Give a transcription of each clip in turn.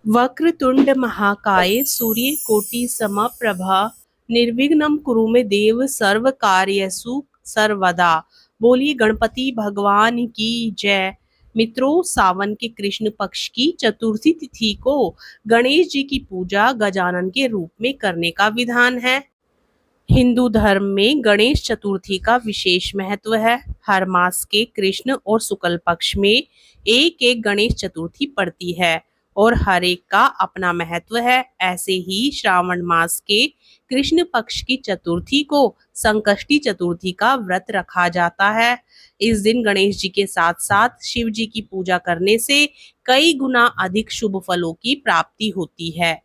वक्रतुंड महाकाय सूर्यकोटि समप्रभा निर्विघ्नं कुरु मे देव सर्व कार्येषु सर्वदा। बोलिए गणपति भगवान की जय। मित्रों, सावन के कृष्ण पक्ष की चतुर्थी तिथि को गणेश जी की पूजा गजानन के रूप में करने का विधान है। हिंदू धर्म में गणेश चतुर्थी का विशेष महत्व है। हर मास के कृष्ण और शुक्ल पक्ष में एक एक गणेश चतुर्थी पड़ती है और हर एक का अपना महत्व है। ऐसे ही श्रावण मास के कृष्ण पक्ष की चतुर्थी को संकष्टी चतुर्थी का व्रत रखा जाता है। इस दिन गणेश जी के साथ साथ शिव जी की पूजा करने से कई गुना अधिक शुभ फलों की प्राप्ति होती है।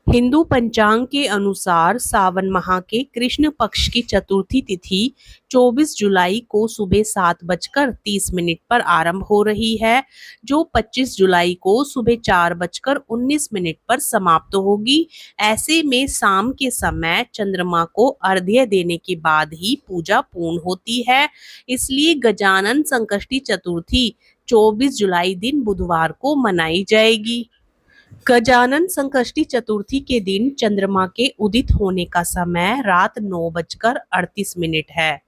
हिंदू पंचांग के अनुसार सावन माह के कृष्ण पक्ष की चतुर्थी तिथि 24 जुलाई को सुबह 7:30 पर आरंभ हो रही है, जो 25 जुलाई को सुबह 4:19 पर समाप्त होगी। ऐसे में शाम के समय चंद्रमा को अर्घ्य देने के बाद ही पूजा पूर्ण होती है। इसलिए गजानन संकष्टी चतुर्थी 24 जुलाई दिन बुधवार को मनाई जाएगी। गजानन संकष्टी चतुर्थी के दिन चंद्रमा के उदित होने का समय रात 9:38 है।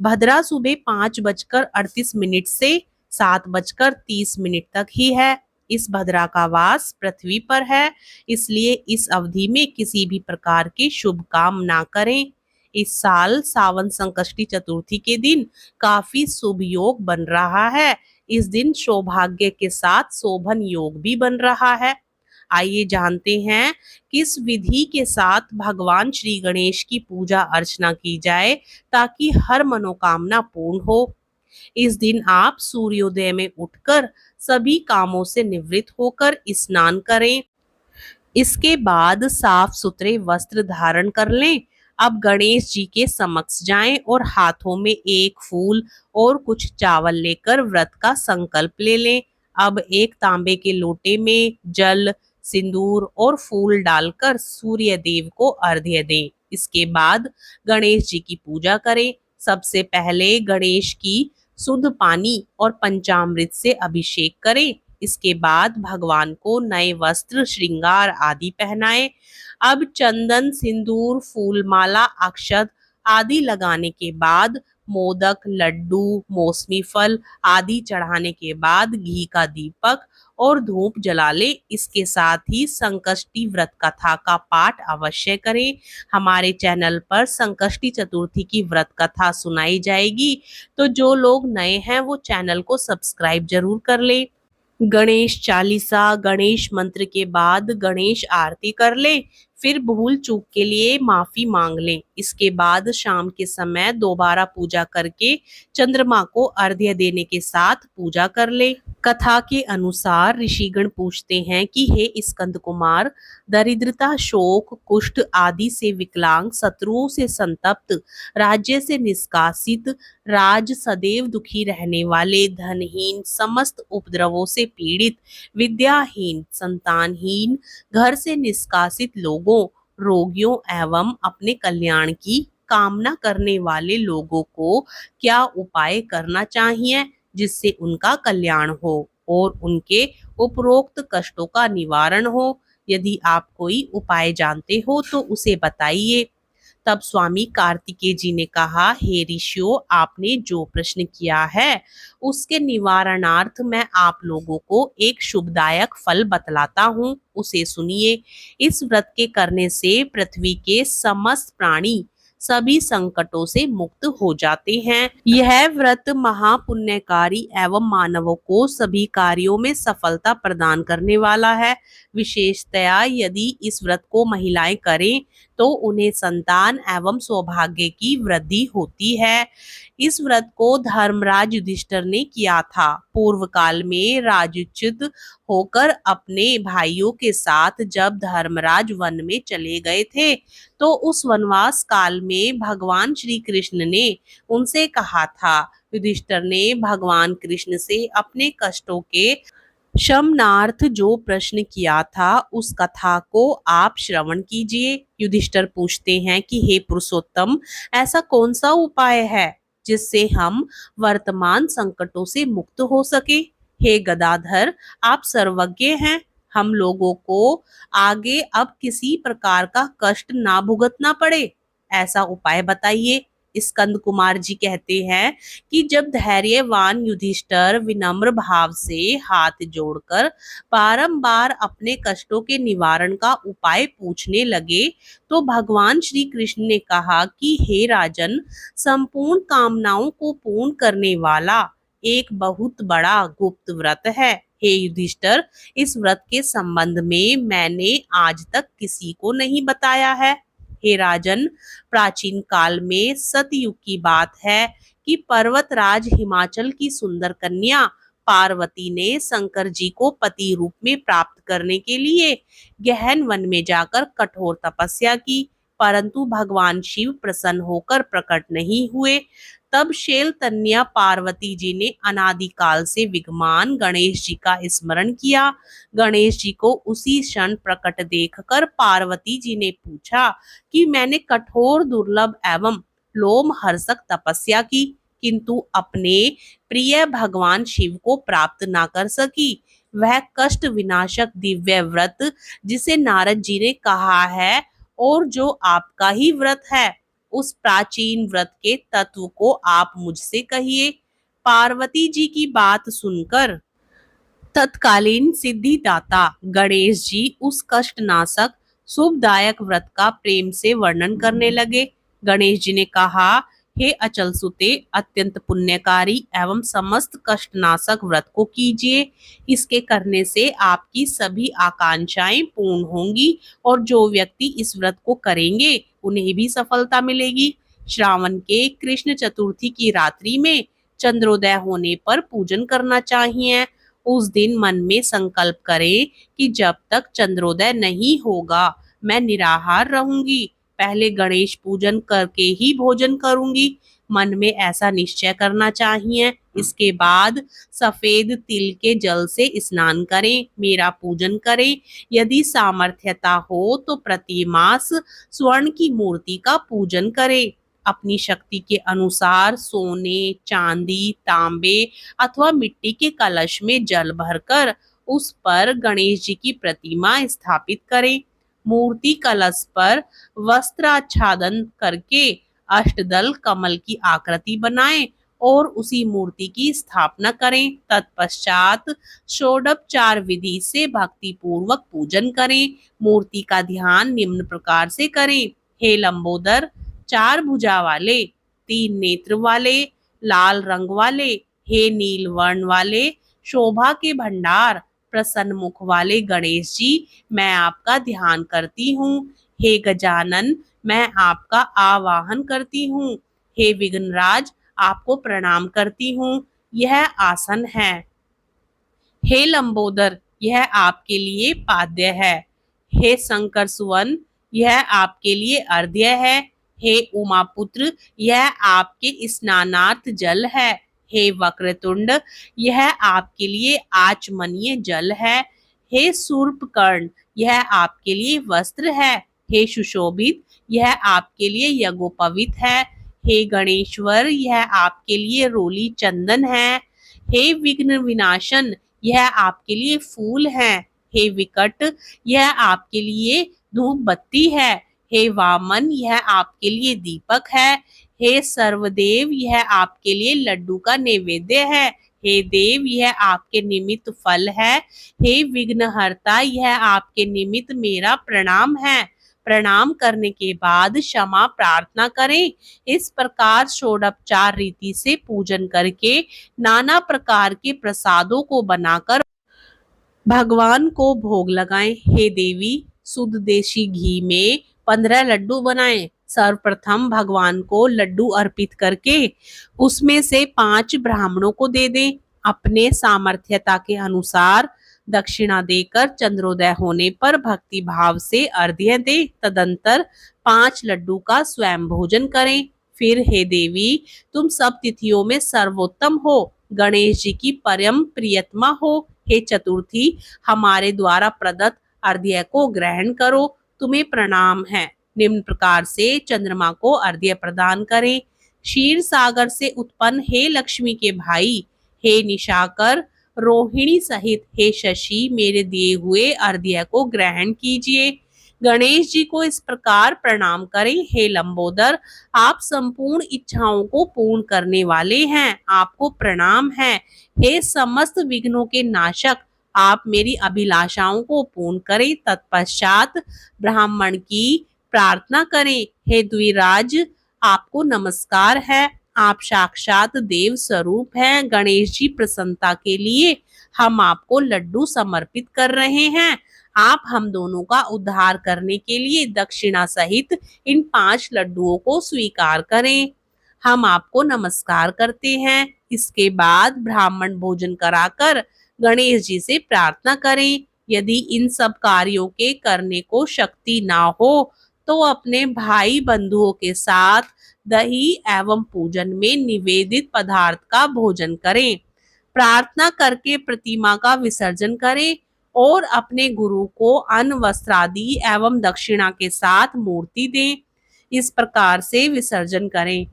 भद्रा सुबह 5:38 से 7:30 तक ही है। इस भद्रा का वास पृथ्वी पर है, इसलिए इस अवधि में किसी भी प्रकार के शुभ काम ना करें। इस साल सावन संकष्टी चतुर्थी के दिन काफी शुभ योग बन रहा है। इस दिन सौभाग्य के साथ शोभन योग भी बन रहा है। आइए जानते हैं किस विधि के साथ भगवान श्री गणेश की पूजा अर्चना की जाए ताकि हर मनोकामना पूर्ण हो। इस दिन आप सूर्योदय में उठकर सभी कामों से निवृत्त होकर स्नान करें। इसके बाद साफ सुथरे वस्त्र धारण कर लें। अब गणेश जी के समक्ष जाएं और हाथों में एक फूल और कुछ चावल लेकर व्रत का संकल्प ले लें। अब एक तांबे के लोटे में जल, सिंदूर और फूल डालकर सूर्य देव को अर्घ्य दें। इसके बाद गणेश जी की पूजा करें। सबसे पहले गणेश की शुद्ध पानी और पंचामृत से अभिषेक करें। इसके बाद भगवान को नए वस्त्र, श्रृंगार आदि पहनाएं। अब चंदन, सिंदूर, फूलमाला, अक्षत आदि लगाने के बाद मोदक, लड्डू, मौसमी फल आदि चढ़ाने के बाद घी का दीपक और धूप जला ले। इसके साथ ही संकष्टी व्रत कथा का पाठ अवश्य करें। हमारे चैनल पर संकष्टी चतुर्थी की व्रत कथा सुनाई जाएगी, तो जो लोग नए हैं वो चैनल को सब्सक्राइब जरूर कर ले। गणेश चालीसा, गणेश मंत्र के बाद गणेश आरती कर ले, फिर भूल चूक के लिए माफी मांग लें। इसके बाद शाम के समय दोबारा पूजा करके चंद्रमा को अर्घ्य देने के साथ पूजा कर ले। कथा के अनुसार ऋषिगण पूछते हैं कि हे स्कंद कुमार, दरिद्रता, शोक, कुष्ठ आदि से विकलांग, शत्रुओं से संतप्त, राज्य से निष्कासित, राज सदैव दुखी रहने वाले, धनहीन, समस्त उपद्रवों से पीड़ित, विद्याहीन, संतानहीन, घर से निष्कासित लोगों, रोगियों एवं अपने कल्याण की कामना करने वाले लोगों को क्या उपाय करना चाहिए जिससे उनका कल्याण हो और उनके उपरोक्त कष्टों का निवारण हो। यदि आप कोई उपाय जानते हो तो उसे बताइए। तब स्वामी कार्तिकेय जी ने कहा, हे ऋषियों, आपने जो प्रश्न किया है उसके निवारणार्थ मैं आप लोगों को एक शुभदायक फल बतलाता हूँ, उसे सुनिए। इस व्रत के करने से पृथ्वी के समस्त प्राणी सभी संकटों से मुक्त हो जाते हैं। यह व्रत महापुण्यकारी एवं मानवों को सभी कार्यों में सफलता प्रदान करने वाला है। विशेषतया यदि इस व्रत को महिलाएं करें तो उन्हें संतान एवं सौभाग्य की वृद्धि होती है। इस व्रत को धर्मराज युधिष्ठिर ने किया था। पूर्व काल में राजच्युत होकर अपने भाइयों के साथ जब धर्मराज वन में चले गए थे तो उस वनवास काल में भगवान श्री कृष्ण ने उनसे कहा था। युधिष्ठिर ने भगवान कृष्ण से अपने कष्टों के शमनार्थ जो प्रश्न किया था उस कथा को आप श्रवण कीजिए। युधिष्ठिर पूछते हैं कि हे पुरुषोत्तम, ऐसा कौन सा उपाय है जिससे हम वर्तमान संकटों से मुक्त हो सके। हे गदाधर, आप सर्वज्ञ हैं, हम लोगों को आगे अब किसी प्रकार का कष्ट ना भुगतना पड़े, ऐसा उपाय बताइए। स्कंद कुमार जी कहते हैं कि जब धैर्यवान युधिष्ठिर विनम्र भाव से हाथ जोड़कर बारंबार अपने कष्टों के निवारण का उपाय पूछने लगे, तो भगवान श्री कृष्ण ने कहा कि हे राजन, संपूर्ण कामनाओं को पूर्ण करने वाला एक बहुत बड़ा गुप्त व्रत है। हे युधिष्ठिर, इस व्रत के संबंध में मैंने आज तक किसी को नहीं बताया है। हे राजन, प्राचीन काल में सतयुग की बात है कि पर्वतराज हिमाचल की सुंदर कन्या पार्वती ने शंकर जी को पति रूप में प्राप्त करने के लिए गहन वन में जाकर कठोर तपस्या की, परंतु भगवान शिव प्रसन्न होकर प्रकट नहीं हुए। तब शैलतन्या पार्वती जी ने अनादिकाल से विद्यमान गणेश जी का स्मरण किया। गणेश जी को उसी क्षण प्रकट देखकर पार्वती जी ने पूछा कि मैंने कठोर दुर्लभ एवं लोमहर्षक तपस्या की, किंतु अपने प्रिय भगवान शिव को प्राप्त ना कर सकी। वह कष्ट विनाशक दिव्य व्रत जिसे नारद जी ने कहा है और जो आपका ही व्रत है, उस प्राचीन व्रत के तत्व को आप मुझसे कहिए। पार्वती जी की बात सुनकर तत्कालीन सिद्धिदाता गणेश जी उस कष्टनाशक शुभदायक व्रत का प्रेम से वर्णन करने लगे। गणेश जी ने कहा, हे अचल सुते, अत्यंत पुण्यकारी एवं समस्त कष्टनाशक व्रत को कीजिए। इसके करने से आपकी सभी आकांक्षाएं पूर्ण होंगी और जो व्यक्ति इस व्रत को करेंगे उन्हें भी सफलता मिलेगी। श्रावण के कृष्ण चतुर्थी की रात्रि में चंद्रोदय होने पर पूजन करना चाहिए। उस दिन मन में संकल्प करें कि जब तक चंद्रोदय नहीं होगा मैं निराहार रहूंगी, पहले गणेश पूजन करके ही भोजन करूंगी। मन में ऐसा निश्चय करना चाहिए। इसके बाद सफेद तिल के जल से स्नान करें, मेरा पूजन करें। यदि सामर्थ्यता हो तो प्रतिमास स्वर्ण की मूर्ति का पूजन करें। अपनी शक्ति के अनुसार सोने, चांदी, तांबे अथवा मिट्टी के कलश में जल भरकर उस पर गणेश जी की प्रतिमा स्थापित करें। मूर्ति कलश पर वस्त्राच्छादन करके अष्टदल कमल की आकृति बनाएं और उसी मूर्ति की स्थापना करें। तत्पश्चात षोडोपचार विधि से भक्ति पूर्वक पूजन करें। मूर्ति का ध्यान निम्न प्रकार से करें। हे लंबोदर, 4 भुजा वाले, 3 नेत्र वाले, लाल रंग वाले, हे नील वर्ण वाले, शोभा के भंडार, प्रसन्न मुख वाले गणेश जी, मैं आपका ध्यान करती हूँ। हे गजानन, मैं आपका आवाहन करती हूँ। हे विघ्नराज, आपको प्रणाम करती हूँ। यह आसन है। हे लंबोदर, यह आपके लिए पाद्य है। हे शंकर सुवन, यह आपके लिए अर्घ्य है। हे उमापुत्र, यह आपके स्नानार्थ जल है। हे वक्रतुंड, यह आपके लिए आचमनीय जल है। हे शूर्पकर्ण, यह आपके लिए वस्त्र है। हे सुशोभित, यह आपके लिए यज्ञोपवीत है। हे गणेश्वर, यह आपके लिए रोली चंदन है। हे विघ्न विनाशन, यह आपके लिए फूल है। हे विकट, यह आपके लिए धूप बत्ती है। हे वामन, यह आपके लिए दीपक है। हे सर्वदेव, यह आपके लिए लड्डू का नैवेद्य है। हे देव, यह आपके निमित्त फल है। हे विघ्नहर्ता, यह आपके निमित्त मेरा प्रणाम है। प्रणाम करने के बाद क्षमा प्रार्थना करें। इस प्रकार षोडोपचार रीति से पूजन करके नाना प्रकार के प्रसादों को बनाकर भगवान को भोग लगाएं। हे देवी, शुद्ध देशी घी में 15 लड्डू बनाएं। सर्वप्रथम भगवान को लड्डू अर्पित करके उसमें से 5 ब्राह्मणों को दे दें। अपने सामर्थ्यता के अनुसार दक्षिणा देकर चंद्रोदय होने पर भक्ति भाव से अर्घ्य दें। तदंतर 5 लड्डू का स्वयं भोजन करें। फिर हे देवी, तुम सब तिथियों में सर्वोत्तम हो, गणेश जी की परम प्रियतमा हो। हे चतुर्थी, हमारे द्वारा प्रदत्त अर्घ्य को ग्रहण करो, तुम्हें प्रणाम है। निम्न प्रकार से चंद्रमा को अर्घ्य प्रदान करें। क्षीर सागर से उत्पन्न हे लक्ष्मी के भाई, हे निशाकर, रोहिणी सहित हे शशि मेरे दिए हुए अर्घ्य को ग्रहण कीजिए। गणेश जी को इस प्रकार प्रणाम करें, हे लंबोदर, आप संपूर्ण इच्छाओं को पूर्ण करने वाले हैं, आपको प्रणाम है। हे समस्त विघ्नों के नाशक, आप मेरी अभिलाषाओं को पूर्ण करें। तत्पश्चात ब्राह्मण की प्रार्थना करें, हे द्विराज, आपको नमस्कार है, आप साक्षात देव स्वरूप हैं। गणेश जी प्रसन्नता के लिए हम आपको लड्डू समर्पित कर रहे हैं। आप हम दोनों का उद्धार करने के लिए दक्षिणा सहित इन 5 लड्डुओं को स्वीकार करें। हम आपको नमस्कार करते हैं। इसके बाद ब्राह्मण भोजन कराकर गणेश जी से प्रार्थना करें। यदि इन सब कार्यों के करने को शक्ति ना हो तो अपने भाई बंधुओं के साथ दही एवं पूजन में निवेदित पदार्थ का भोजन करें। प्रार्थना करके प्रतिमा का विसर्जन करें और अपने गुरु को अन्न वस्त्रादि एवं दक्षिणा के साथ मूर्ति दें। इस प्रकार से विसर्जन करें।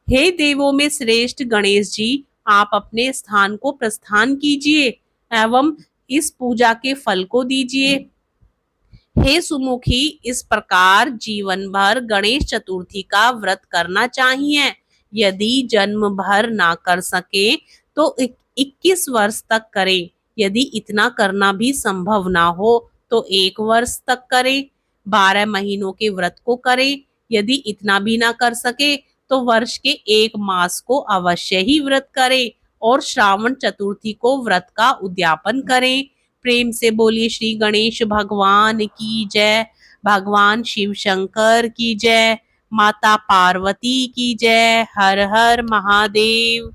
हे देवों में श्रेष्ठ गणेश जी, आप अपने स्थान को प्रस्थान कीजिए एवं इस पूजा के फल को दीजिए। हे सुमुखी, इस प्रकार जीवन भर गणेश चतुर्थी का व्रत करना चाहिए। यदि जन्म भर ना कर सके तो 21 वर्ष तक करें। यदि इतना करना भी संभव ना हो तो 1 वर्ष तक करें। 12 महीनों के व्रत को करें। यदि इतना भी ना कर सके तो वर्ष के 1 मास को अवश्य ही व्रत करें और श्रावण चतुर्थी को व्रत का उद्यापन करें। प्रेम से बोलिए श्री गणेश भगवान की जय, भगवान शिव शंकर की जय, माता पार्वती की जय। हर हर महादेव।